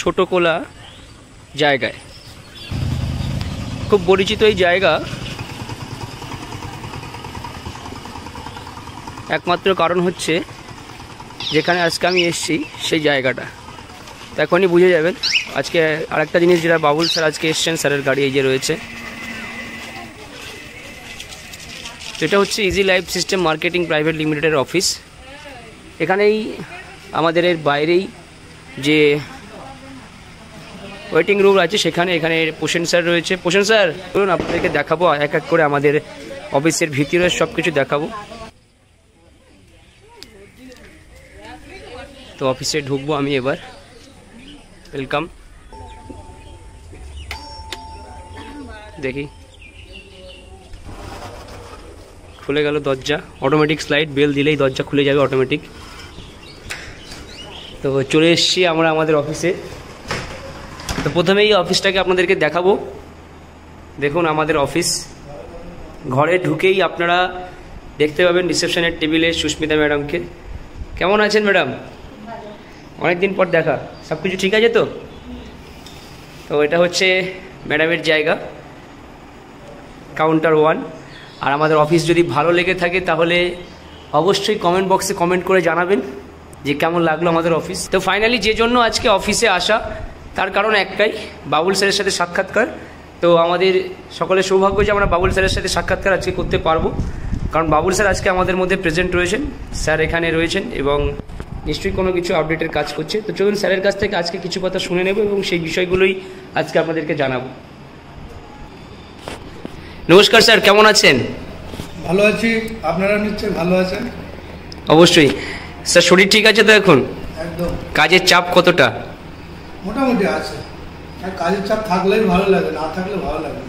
ছোটকোলা জায়গায়। খুব পরিচিত এই জায়গা, একমাত্র কারণ হচ্ছে যেখানে আজকে আমি এসেছি সেই জায়গাটা। তো এখনই বুঝে যাবেন। আজকে আরেকটা জিনিস যেটা, বাবুল স্যার আজকে এসছেন, স্যারের গাড়ি এই যে রয়েছে। এটা হচ্ছে easy life system marketing private লিমিটেডের অফিস। এখানেই আমাদের এর বাইরেই যে ওয়েটিং রুম আছে সেখানে এখানে পোষণ স্যার রয়েছে। পোষণ স্যার বলুন, আপনাদেরকে দেখাবো এক এক করে আমাদের অফিসের ভিতরে সব কিছু দেখাবো। তো অফিসে ঢুকবো আমি এবার। ওয়েলকাম। দেখি, খুলে গেল দরজা। অটোমেটিক স্লাইড, বেল দিলেই দরজা খুলে যাবে অটোমেটিক। তো চলে এসেছি আমরা আমাদের অফিসে। তো প্রথমেই অফিসটাকে আপনাদেরকে দেখাবো। দেখুন আমাদের অফিস। ঘরে ঢুকেই আপনারা দেখতে পাবেন রিসেপশনের টেবিলে সুস্মিতা ম্যাডামকে। কেমন আছেন ম্যাডাম? অনেকদিন পর দেখা। সব কিছু ঠিক আছে তো? তো এটা হচ্ছে ম্যাডামের জায়গা, কাউন্টার 1। আর আমাদের অফিস যদি ভালো লেগে থাকে তাহলে অবশ্যই কমেন্ট বক্সে কমেন্ট করে জানাবেন যে কেমন লাগলো আমাদের অফিস। তো ফাইনালি যে জন্য আজকে অফিসে আসা, তার কারণ একটাই, বাবুল স্যারের সাথে সাক্ষাৎকার। তো আমাদের সকলের সৌভাগ্য যে আমরা বাবুল স্যারের সাথে সাক্ষাৎকার আজকে করতে পারবো, কারণ বাবুল স্যার আজকে আমাদের মধ্যে প্রেজেন্ট রয়েছেন। স্যার এখানে রয়েছেন এবং নিশ্চয়ই কোনো কিছু আপডেটের কাজ করছে। তো চলুন স্যারের কাছ থেকে আজকে কিছু কথা শুনে নেব এবং সেই বিষয়গুলোই আজকে আপনাদেরকে জানাবো। নমস্কার স্যার, কেমন আছেন? ভালো আছি, আপনারা নিশ্চয়ই ভালো আছেন? অবশ্যই স্যার। শরীর ঠিক আছে তো এখন? একদম। কাজের চাপ কতটা? মোটামুটি আছে। আর কাজের চাপ থাকলেই ভালো লাগে, না থাকলে ভালো লাগে।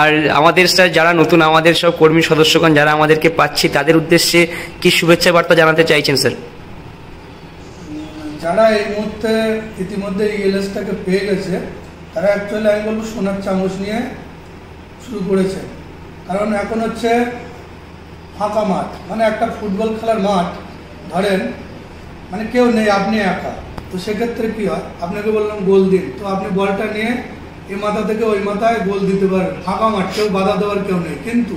আর আমাদের স্যার যারা নতুন, আমাদের সব কর্মী সদস্যগণ যারা আমাদেরকে পাচ্ছি, তাদের উদ্দেশ্যে কি শুভেচ্ছা বার্তা জানাতে চাইছেন স্যার? যারা এই মুহূর্তে ইতিমধ্যে ইএলএসটাকে পেয়ে গেছে, তারা অ্যাকচুয়ালি আমি বলবো সোনার চামচ নিয়ে শুরু করেছে। কারণ এখন হচ্ছে ফাঁকা মাঠ, মানে একটা ফুটবল খেলার মাঠ ধরেন, মানে কেউ নেই, আপনি একা। তো সেক্ষেত্রে কী হয়, আপনাকে বললাম গোল দিন, তো আপনি বলটা নিয়ে এই মাথা থেকে ওই মাথায় গোল দিতে পারেন। ফাঁকা মাঠ, কেউ বাধা দেওয়ার কেউ নেই। কিন্তু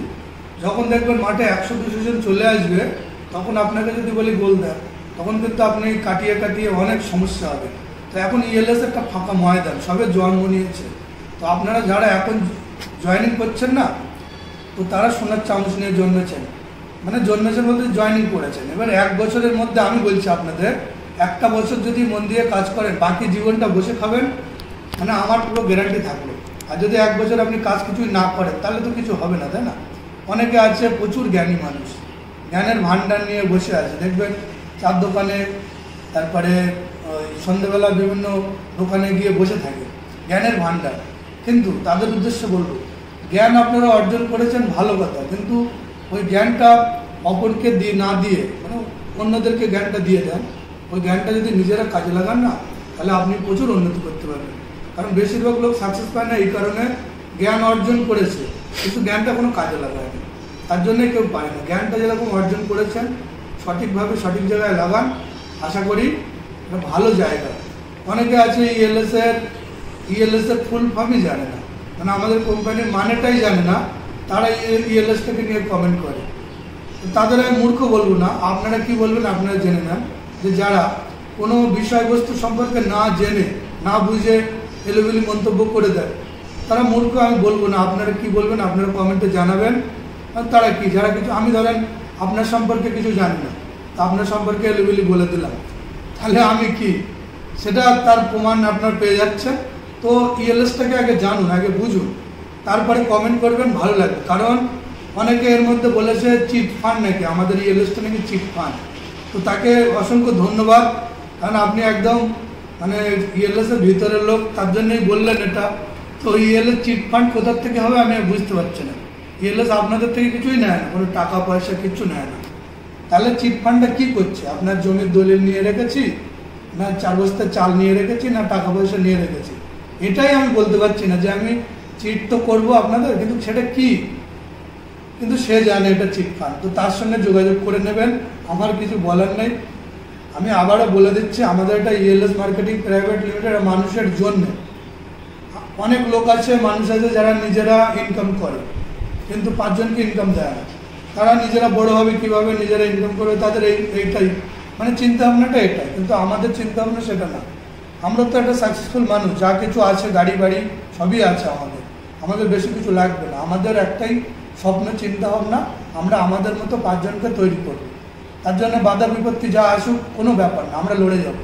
যখন দেখবেন মাঠে 100-200 জন চলে আসবে, তখন আপনাকে যদি বলি গোল দেন, তখন কিন্তু আপনি কাটিয়ে কাটিয়ে অনেক সমস্যা হবে। তো এখন ইএলএস একটা ফাঁকা ময়দান, সবে জন্ম নিয়েছে। তো আপনারা যারা এখন জয়েনিং করছেন না, তো তারা সোনার চামচ নিয়ে জন্মেছেন। মানে জন্মেছেন বলতে জয়েনিং করেছেন। এবার 1 বছরের মধ্যে আমি বলছি আপনাদের, একটা বছর যদি মন দিয়ে কাজ করেন, বাকি জীবনটা বসে খাবেন, মানে আমার পুরো গ্যারান্টি থাকলো। আর যদি 1 বছর আপনি কাজ কিছুই না করেন, তাহলে তো কিছু হবে না, তাই না? অনেকে আছে প্রচুর জ্ঞানী মানুষ, জ্ঞানের ভান্ডার নিয়ে বসে আছে, দেখবেন চার দোকানে, তারপরে সন্ধ্যেবেলা বিভিন্ন দোকানে গিয়ে বসে থাকে, জ্ঞানের ভান্ডার। কিন্তু তাদের উদ্দেশ্যে বলবো, জ্ঞান আপনারা অর্জন করেছেন ভালো কথা, কিন্তু ওই জ্ঞানটা অপরকে না দিয়ে, মানে অন্যদেরকে জ্ঞানটা দিয়ে দেন। ওই জ্ঞানটা যদি নিজেরা কাজে লাগান না, তাহলে আপনি প্রচুর উন্নতি করতে পারবেন। কারণ বেশিরভাগ লোক সাকসেস পায় না এই কারণে, জ্ঞান অর্জন করেছে কিন্তু জ্ঞানটা কোনো কাজে লাগায়নি, তার জন্যে কেউ পায় না। জ্ঞানটা যেরকম অর্জন করেছেন, সঠিকভাবে সঠিক জায়গায় লাগান, আশা করি এটা ভালো জায়গা। অনেকে আছে ইএলএস এর ফুল ফর্মই জানে না, মানে আমাদের কোম্পানির মানেটাই জানে না, তারা ইএলএসটাকে নিয়ে কমেন্ট করে। তাদের আমি মূর্খ বলবো না, আপনারা কি বলবেন আপনারা জেনে নেন। যে যারা কোনো বিষয়বস্তু সম্পর্কে না জেনে না বুঝে এলোমেলো মন্তব্য করে দেয়, তারা মূর্খ আমি বলবো না। আপনারা কি বলবেন আপনারা কমেন্টে জানাবেন। আর তারা কি, যারা কিছু, আমি ধরেন আপনার সম্পর্কে কিছু জানি না, তা আপনার সম্পর্কে এলোমেলো বলে দিলাম, তাহলে আমি কি, সেটা তার প্রমাণ আপনার পেয়ে যাচ্ছেন। তো ইএলএসটাকে আগে জানুন, আগে বুঝুন, তারপরে কমেন্ট করবেন, ভালো লাগবে। কারণ অনেকে এর মধ্যে বলেছে চিট ফান্ড নাকি, আমাদের ইএলএসটা নাকি চিট ফান্ড। তো তাকে অসংখ্য ধন্যবাদ, কারণ আপনি একদম মানে ইএলএস এর ভিতরের লোক, তার জন্যই বললেন এটা। তো ইএলএস চিট ফান্ড কোথার থেকে হবে আমি বুঝতে পারছি না। ইএলএস আপনাদের থেকে কিছুই নেয় না, কোনো টাকা পয়সা কিছু নেয় না। তাহলে চিট ফান্ডটা কী করছে? আপনার জমির দলিল নিয়ে রেখেছি, না 4 বস্তা চাল নিয়ে রেখেছি, না টাকা পয়সা নিয়ে রেখেছি, এটাই আমি বলতে পারছি না। যে আমি চিট তো করবো আপনাদের, কিন্তু সেটা কি, কিন্তু সে জানে এটা চিট ফান্ড। তো তার সঙ্গে যোগাযোগ করে নেবেন, আমার কিছু বলার নেই। আমি আবারও বলে দিচ্ছি, আমাদের একটা ইএলএস মার্কেটিং প্রাইভেট লিমিটেড মানুষের জন্য। অনেক লোক আছে, মানুষ আছে যারা নিজেরা ইনকাম করে কিন্তু 5 জনকে ইনকাম দেয় না। তারা নিজেরা বড় হবে কীভাবে, নিজেরা ইনকাম করবে, তাদের এইটাই মানে চিন্তাভাবনাটা এটাই। কিন্তু আমাদের চিন্তাভাবনা সেটা না। আমরা তো একটা সাকসেসফুল মানুষ, যা কিছু আছে, গাড়ি বাড়ি সবই আছে আমাদের বেশি কিছু লাগবে না। আমাদের একটাই স্বপ্ন, চিন্তাভাবনা, আমরা আমাদের মতো 5 জনকে তৈরি করব। তার জন্য বাধা বিপত্তি যা আসুক কোনো ব্যাপার না, আমরা লড়ে যাব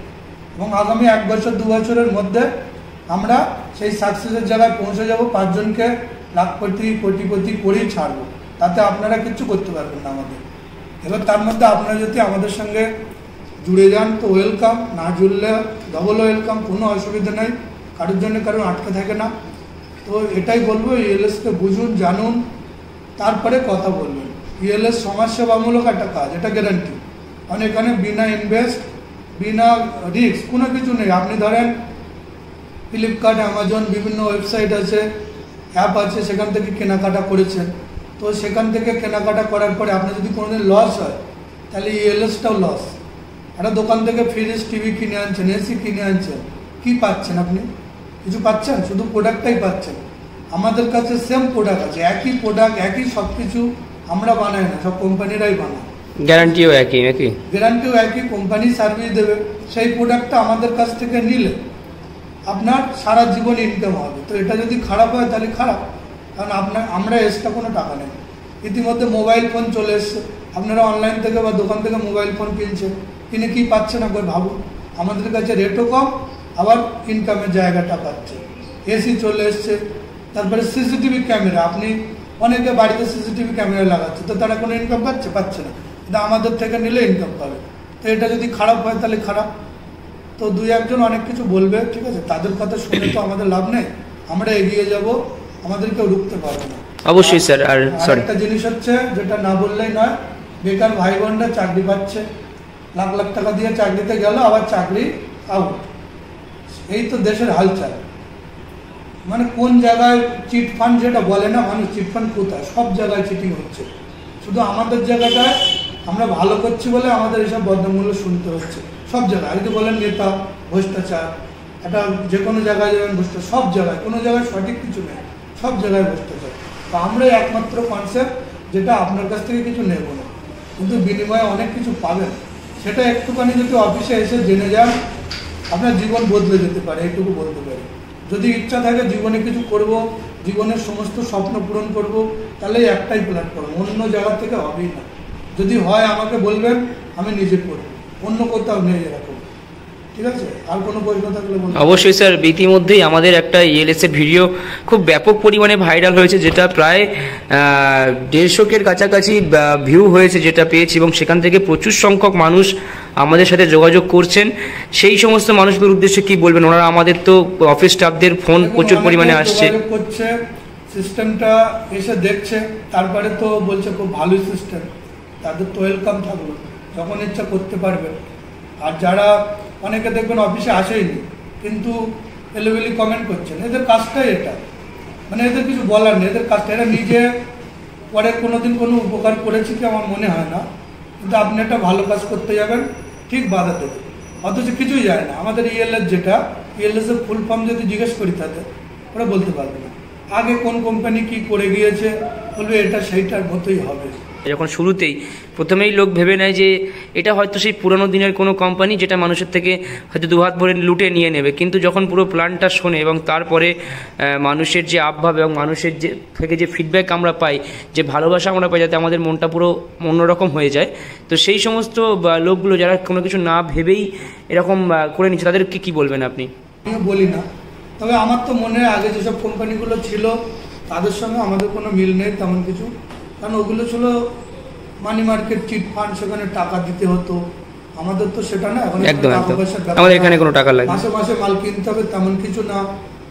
এবং আগামী 1 বছর 2 বছরের মধ্যে আমরা সেই সাকসেসের জায়গায় পৌঁছে যাব। 5 জনকে লাখপতি কোটিপতি করেই ছাড়বো, তাতে আপনারা কিচ্ছু করতে পারবেন না আমাদের। এবার তার মধ্যে আপনারা যদি আমাদের সঙ্গে জুড়ে যান তো ওয়েলকাম, না জুড়লে ডবল ওয়েলকাম, কোনো অসুবিধা নেই, কারোর জন্য কারণ আটকে থাকে না। তো এটাই বলবো, ইএলএসকে বুঝুন, জানুন, তারপরে কথা বলবেন। ইএলএস সমাজসেবামূলক একটা কাজ, এটা গ্যারান্টি। কারণ এখানে বিনা ইনভেস্ট, বিনা রিস্ক কোনো কিছু নেই। আপনি ধরেন ফ্লিপকার্ট, অ্যামাজন, বিভিন্ন ওয়েবসাইট আছে, অ্যাপ আছে, সেখান থেকে কেনাকাটা করেছেন। তো সেখান থেকে কেনাকাটা করার পরে আপনার যদি কোনোদিন লস হয় তাহলে ইএলএসটাও লস। একটা দোকান থেকে ফ্রিজ, টিভি কিনে আনছেন, এসি কিনে আনছেন, কি পাচ্ছেন আপনি? কিছু পাচ্ছেন? শুধু প্রোডাক্টটাই পাচ্ছেন। আমাদের কাছে সেম প্রোডাক্ট আছে, একই প্রোডাক্ট, একই সব কিছু, আমরা বানাই না, সব কোম্পানিরাই বানায়। গ্যারান্টিও একই নাকি? গ্যারান্টিও একই, কোম্পানি সার্ভিস দেবে। সেই প্রোডাক্টটা আমাদের কাছ থেকে নিলে আপনার সারা জীবন ইনকাম হবে। তো এটা যদি খারাপ হয় তাহলে খারাপ, কারণ আমরা এক্সট্রা কোনো টাকা নেই। ইতিমধ্যে মোবাইল ফোন চলে এসছে, আপনারা অনলাইন থেকে বা দোকান থেকে মোবাইল ফোন কিনছেন, কিনে কি পাচ্ছেন একবার ভাবুন। আমাদের কাছে রেটও কম, আবার ইনকামের জায়গাটা পাচ্ছে। এসি চলে এসছে, তারপরে সিসিটিভি ক্যামেরা, আপনি অনেকে বাড়িতে সিসিটিভি ক্যামেরা লাগাচ্ছে, তো তারা কোনো ইনকাম পাচ্ছে না, কিন্তু আমাদের থেকে নিলে ইনকাম পাবে। তো এটা যদি খারাপ হয় তাহলে খারাপ। তো 2-1 জন অনেক কিছু বলবে, ঠিক আছে, তাদের কথা শুনে তো আমাদের লাভ নেই, আমরা এগিয়ে যাব, আমাদেরকে রুখতে পারবে না। অবশ্যই স্যার। আর একটা জিনিস হচ্ছে যেটা না বললেই নয়, বেকার ভাই বোনরা চাকরি পাচ্ছে, লাখ লাখ টাকা দিয়ে চাকরিতে গেল, আবার চাকরি আউট। এই তো দেশের হালচাল। মানে কোন জায়গায় চিট ফান্ড যেটা বলে না মানুষ, চিট ফান্ড কোথায়? সব জায়গায় চিটিং হচ্ছে। শুধু আমাদের জায়গাটায় আমরা ভালো করছি বলে আমাদের এইসব বদনামূল্য শুনতে হচ্ছে সব জায়গায়। যদি বলেন নেতা ভ্রষ্টাচার, এটা যে কোনো জায়গায় যাবেন ভ্রষ্টাচার, সব জায়গায়, কোনো জায়গায় সঠিক কিছু নেই, সব জায়গায় ভ্রষ্টাচার। তো আমরাই একমাত্র কনসেপ্ট যেটা আপনার কাছ থেকে কিছু নেব না, কিন্তু বিনিময়ে অনেক কিছু পাবেন। সেটা একটুখানি যদি অফিসে এসে জেনে যান, আপনার জীবন বদলে যেতে পারে, এইটুকু বলতে পারি। যদি ইচ্ছা থাকে জীবনে কিছু করব, জীবনের সমস্ত স্বপ্ন পূরণ করব, তাহলে একটাই প্ল্যাটফর্ম, অন্য জায়গা থেকে হবেই না। যদি হয় আমাকে বলবেন, আমি নিজে করব, অন্য কোথাও নেই এরকম। ঠিক আছে, আর কোনো প্রশ্ন থাকলে বলুন। অবশ্যই স্যার, ইতিমধ্যেই আমাদের একটা ইএলএস এর ভিডিও খুব ব্যাপক পরিমাণে ভাইরাল হয়েছে, যেটা প্রায় 150-এর কাছাকাছি ভিউ হয়েছে, যেটা পেয়েছি, এবং সেখান থেকে প্রচুর সংখ্যক মানুষ আমাদের সাথে যোগাযোগ করছেন। সেই সমস্ত মানুষদের উদ্দেশ্যে কি বলবেন? ওনারা আমাদের তো অফিস স্টাফদের ফোন প্রচুর পরিমাণে আসছে, করছে, সিস্টেমটা এসে দেখছে, তারপরে তো বলছে খুব ভালোই সিস্টেম, তাদের তো ওয়েলকাম থাকলো, যখন ইচ্ছা করতে পারবে। আর যারা অনেকে দেখবেন অফিসে আসেইনি কিন্তু এলোবেলি কমেন্ট করছেন, এদের কাজটাই এটা, মানে এদের কিছু বলার নেই, এদের কাজটা, এরা নিজে পরে কোনোদিন কোনো উপকার করেছে কি আমার মনে হয় না, কিন্তু আপনি একটা ভালো কাজ করতে যাবেন, ঠিক বাধা দেবে, অথচ কিছুই যায় না। আমাদের ইএলএস যেটা, ইএলএস এর ফুল ফর্ম যদি জিজ্ঞেস করি তাদের, ওরা বলতে পারবে না। আগে কোন কোম্পানি কি করে গিয়েছে, বলবে এটা সেইটার মতোই হবে। যখন শুরুতেই প্রথমেই লোক ভেবে নেয় যে এটা হয়তো সেই পুরনো দিনের কোনো কোম্পানি, যেটা মানুষের থেকে হয়তো 2 হাত ভরে লুটে নিয়ে নেবে, কিন্তু যখন পুরো প্ল্যানটা শোনে এবং তারপরে মানুষের যে আবভাব এবং মানুষের যে থেকে যে ফিডব্যাক আমরা পাই, যে ভালোবাসা আমরা পাই, যাতে আমাদের মনটা পুরো অন্যরকম হয়ে যায়। তো সেই সমস্ত লোকগুলো যারা কোনো কিছু না ভেবেই এরকম করে নিচ্ছে, তাদেরকে কি বলবেন আপনি? আমিও বলি না, তবে আমার তো মনে হয় আগে যেসব কোম্পানিগুলো ছিল তাদের সঙ্গে আমাদের কোনো মিল নেই তেমন কিছু, কারণ ওগুলো ছিল মানি মার্কেট, চিট ফান্ড, সেখানে টাকা দিতে হতো। আমাদের তো সেটা না, এখন আমাদের এখানে কোনো টাকা লাগে, মাসে মাসে মাল কিনতে হবে, তেমন কিছু না,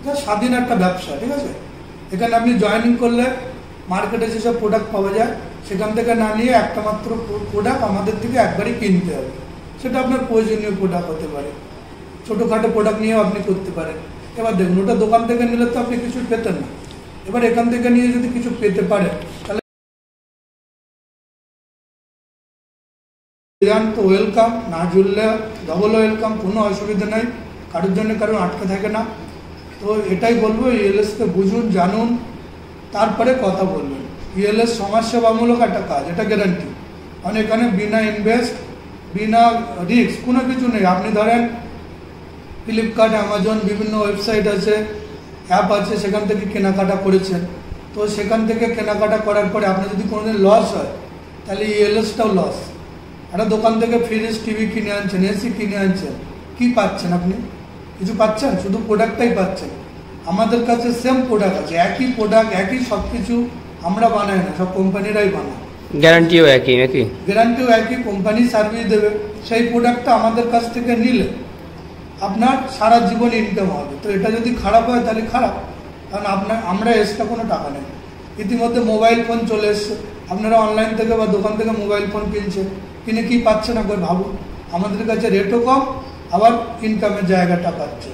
যা স্বাধীন একটা ব্যবসা। ঠিক আছে, এখানে আপনি জয়েনিং করলে মার্কেটে যেসব প্রোডাক্ট পাওয়া যায় সেখান থেকে না নিয়ে একটা মাত্র প্রোডাক্ট আমাদের থেকে একবারই কিনতে হবে। সেটা আপনার প্রয়োজনীয় প্রোডাক্ট হতে পারে, ছোটোখাটো প্রোডাক্ট নিয়েও আপনি করতে পারেন। এবার দেখুন, ওটা দোকান থেকে নিলে তো আপনি কিছু পেতেন না, এবার এখান থেকে নিয়ে যদি কিছু পেতে পারেন তাহলে যান তো ওয়েলকাম, না জুড়লে ডবল ওয়েলকাম, কোনো অসুবিধা নেই, কারোর জন্য কারোর আটকে থাকে না। তো এটাই বলবো, ইএলএসকে বুঝুন, জানুন, তারপরে কথা বলবেন। ইএলএস সমাজসেবামূলক একটা কাজ, এটা গ্যারান্টি। মানে এখানে বিনা ইনভেস্ট, বিনা রিস্ক কোনো কিছু নেই। আপনি ধরেন ফ্লিপকার্ট, অ্যামাজন, বিভিন্ন ওয়েবসাইট আছে, অ্যাপ আছে, সেখান থেকে কেনাকাটা করেছেন। তো সেখান থেকে কেনাকাটা করার পরে আপনার যদি কোনোদিন লস হয়, তাহলে ইএলএসটাও লস। একটা দোকান থেকে ফ্রিজ, টিভি কিনে আনছেন, এসি কিনে আনছেন, কি পাচ্ছেন আপনি? কিছু পাচ্ছেন? শুধু প্রোডাক্টটাই পাচ্ছেন। আমাদের কাছে সেম প্রোডাক্ট আছে, একই প্রোডাক্ট, একই সব কিছু, আমরা বানাই না, সব কোম্পানিরাই বানায়। গ্যারান্টিও একই নাকি? গ্যারান্টিও একই, কোম্পানি সার্ভিস দেবে। সেই প্রোডাক্টটা আমাদের কাছ থেকে নিলে আপনার সারা জীবন ইনকাম হবে। তো এটা যদি খারাপ হয় তাহলে খারাপ, কারণ আমরা এক্সট্রা কোনো টাকা নেই। ইতিমধ্যে মোবাইল ফোন চলে এসছে, আপনারা অনলাইন থেকে বা দোকান থেকে মোবাইল ফোন কিনছেন, কিনে কি পাচ্ছেন একবার ভাবুন। আমাদের কাছে রেটও কম, আবার ইনকামের জায়গাটা পাচ্ছে।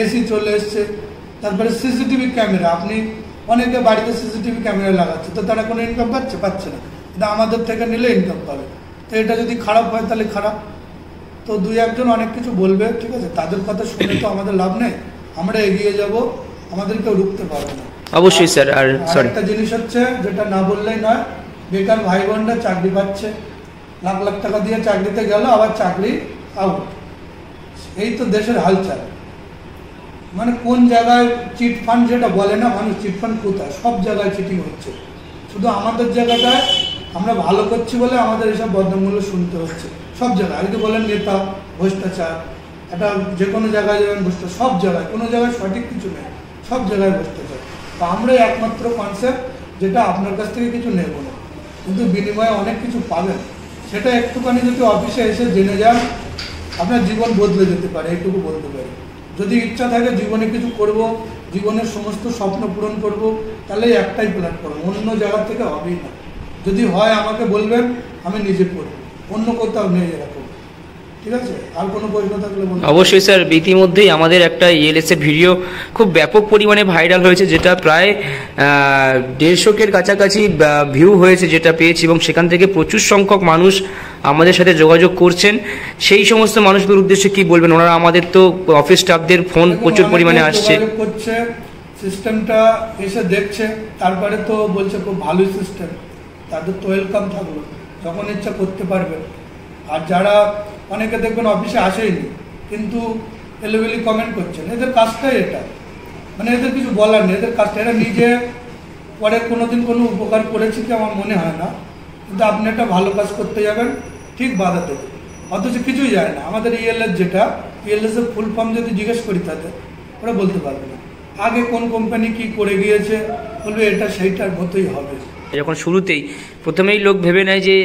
এসি চলে এসছে, তারপরে সিসিটিভি ক্যামেরা, আপনি অনেকে বাড়িতে সিসিটিভি ক্যামেরা লাগাচ্ছে, তো তারা কোনো ইনকাম পাচ্ছে না। এটা আমাদের থেকে নিলে ইনকাম পাবে। তো এটা যদি খারাপ হয় তাহলে খারাপ। তো দুই একজন অনেক কিছু বলবে, ঠিক আছে, তাদের কথা শুনে তো আমাদের লাভ নেই। আমরা এগিয়ে যাব, আমাদের কেউ রুখতে পারবে না। অবশ্যই স্যার। আর একটা জিনিস হচ্ছে, যেটা না বললেই নয়, বেকার ভাই বোনরা চাকরি পাচ্ছে, লাখ লাখ টাকা দিয়ে চাকরিতে গেল, আবার চাকরি আউট। এই তো দেশের হালচাল। মানে কোন জায়গায় চিট ফান্ড যেটা বলে না মানুষ, চিট ফান্ড কোথায়? সব জায়গায় চিটিং হচ্ছে। শুধু আমাদের জায়গাটায় আমরা ভালো করছি বলে আমাদের এসব বদনামূল্য শুনতে হচ্ছে। সব জায়গায় যদি বলেন নেতা ভ্রষ্টাচার, এটা যে কোনো জায়গায় যাবেন ভ্রষ্টাচার, সব জায়গায়, কোনো জায়গায় সঠিক কিছু নেই, সব জায়গায় ভ্রষ্টাচার। তো আমরাই একমাত্র কনসেপ্ট যেটা আপনার কাছ থেকে কিছু নেব না, কিন্তু বিনিময়ে অনেক কিছু পাবেন। সেটা একটুখানি যদি অফিসে এসে জেনে যান, আপনার জীবন বদলে যেতে পারে, এইটুকু বলতে পারি। যদি ইচ্ছা থাকে জীবনে কিছু করব, জীবনের সমস্ত স্বপ্ন পূরণ করব, তাহলে একটাই প্ল্যাটফর্ম, অন্য জায়গা থেকে হবেই না। যদি হয় আমাকে বলবেন, আমি নিজে করব, অন্য কোথাও নেই এরকম। ঠিক আছে, আর কোনো প্রশ্ন থাকলে বলুন। অবশ্যই স্যার, ইতিমধ্যেই আমাদের একটা ইএলএস এর ভিডিও খুব ব্যাপক পরিমাণে ভাইরাল হয়েছে, যেটা প্রায় 150-এর কাছাকাছি ভিউ হয়েছে, যেটা পেয়েছি, এবং সেখান থেকে প্রচুর সংখ্যক মানুষ আমাদের সাথে যোগাযোগ করছেন। সেই সমস্ত মানুষদের উদ্দেশ্যে কি বলবেন? ওনারা আমাদের তো অফিস স্টাফদের ফোন প্রচুর পরিমাণে আসছে, করছে, সিস্টেমটা এসে দেখছে, তারপরে তো বলছে খুব ভালোই সিস্টেম, তাদের তো ওয়েলকাম থাকলো, যখন ইচ্ছা করতে পারবেন। আর যারা অনেকে দেখবেন অফিসে আসেইনি, কিন্তু এলোবেলি কমেন্ট করছেন, এদের কাজটাই এটা। মানে এদের কিছু বলার নেই, এদের কাজটা, এরা নিজে পরে কোনোদিন কোনো উপকার করেছে কি আমার মনে হয় না। কিন্তু আপনি একটা ভালো কাজ করতে যাবেন, ঠিক বাধা দেবে, অথচ কিছুই যায় না। আমাদের ইএলএস যেটা, ইএলএস এর ফুল ফর্ম যদি জিজ্ঞেস করি তাদের, ওরা বলতে পারবে না। আগে কোন কোম্পানি কি করে গিয়েছে, বলবে এটা সেইটার মতোই হবে। যখন শুরুতেই প্রথমেই লোক ভেবে নেয় যে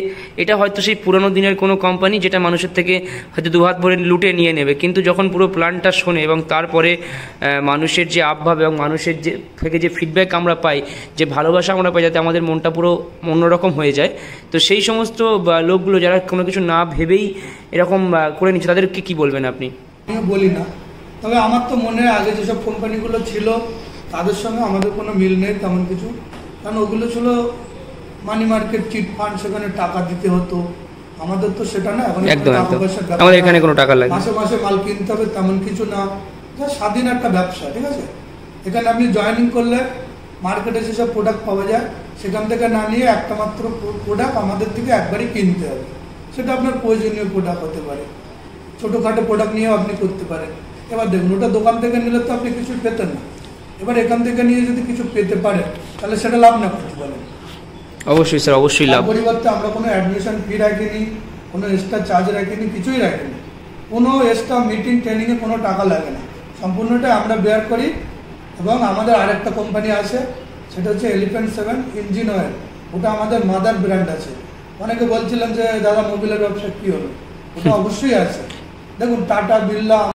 এটা হয়তো সেই পুরনো দিনের কোনো কোম্পানি, যেটা মানুষের থেকে হয়তো দুহাত ভরে লুটে নিয়ে নেবে। কিন্তু যখন পুরো প্ল্যানটা শোনে এবং তারপরে মানুষের যে আবভাব এবং মানুষের যে থেকে যে ফিডব্যাক আমরা পাই, যে ভালোবাসা আমরা পাই, যাতে আমাদের মনটা পুরো অন্যরকম হয়ে যায়। তো সেই সমস্ত লোকগুলো যারা কোনো কিছু না ভেবেই এরকম করে নিচ্ছে, তাদেরকে কি বলবেন আপনি? আমিও বলি না, তবে আমার তো মনে হয় আগে যেসব কোম্পানিগুলো ছিল তাদের সঙ্গে আমাদের কোনো মিল নেই তেমন কিছু। কারণ ওগুলো ছিল মানি মার্কেট, চিট ফান্ড, সেখানে টাকা দিতে হতো। আমাদের তো সেটা না, এখন আমাদের এখানে কোনো টাকা লাগে, মাসে মাসে মাল কিনতে হবে তেমন কিছু না, যা স্বাধীন একটা ব্যবসা। ঠিক আছে, এখানে আপনি জয়েনিং করলে মার্কেটে যেসব প্রোডাক্ট পাওয়া যায় সেখান থেকে না নিয়ে একটা মাত্র প্রোডাক্ট আমাদের থেকে একবারই কিনতে হবে। সেটা আপনার প্রয়োজনীয় প্রোডাক্ট হতে পারে, ছোটোখাটো প্রোডাক্ট নিয়েও আপনি করতে পারেন। এবার দেখুন, ওটা দোকান থেকে নিলে তো আপনি কিছু পেতেন না, এবার এখান থেকে নিয়ে যদি কিছু পেতে পারেন তাহলে সেটা লাভ না করতে পারেন। অবশ্যই স্যার, অবশ্যই লাভ। পরিবর্তে আমরা কোনো অ্যাডমিশন ফি রাখিনি, কোনো এক্সট্রা চার্জ রাখিনি, কিছুই রাখিনি। কোনো এক্সট্রা মিটিং ট্রেনিংয়ে কোনো টাকা লাগে না, সম্পূর্ণটাই আমরা বেয়ার করি। এবং আমাদের আরেকটা কোম্পানি আছে, সেটা হচ্ছে এলিফ্যান্ট 7 ইঞ্জিন অয়েল, ওটা আমাদের মাদার ব্র্যান্ড আছে। অনেকে বলছিলেন যে দাদা মোবিলের ব্যবসা কী হলো, ওটা অবশ্যই আছে। দেখুন, টাটা, বিড়লা